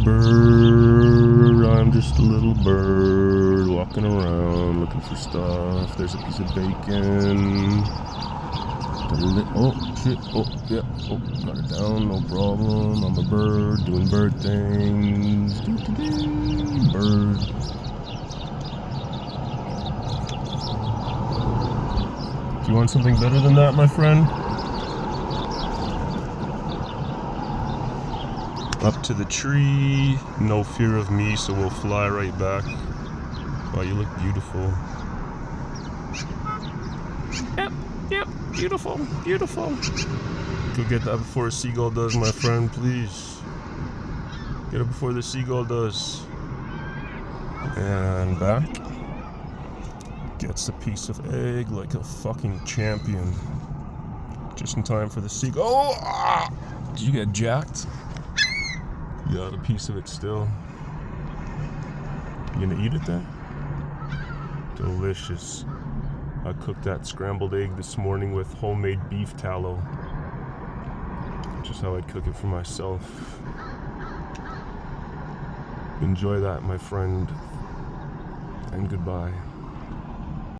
bird. I'm just a little bird walking around looking for stuff. There's a piece of bacon. Oh shit, oh yeah, oh, got it down, no problem. I'm a bird doing bird things. Bird. Do you want something better than that, my friend? Up to the tree, no fear of me, so we'll fly right back. Wow, you look beautiful. Yep, beautiful, beautiful. Go get that before a seagull does, my friend, please. Get it before the seagull does. And back. Gets a piece of egg like a fucking champion. Just in time for the seagull. Oh! Ah! Did you get jacked? You got a piece of it still. You gonna eat it then? Delicious. I cooked that scrambled egg this morning with homemade beef tallow. Just how I'd cook it for myself. Enjoy that, my friend. And goodbye.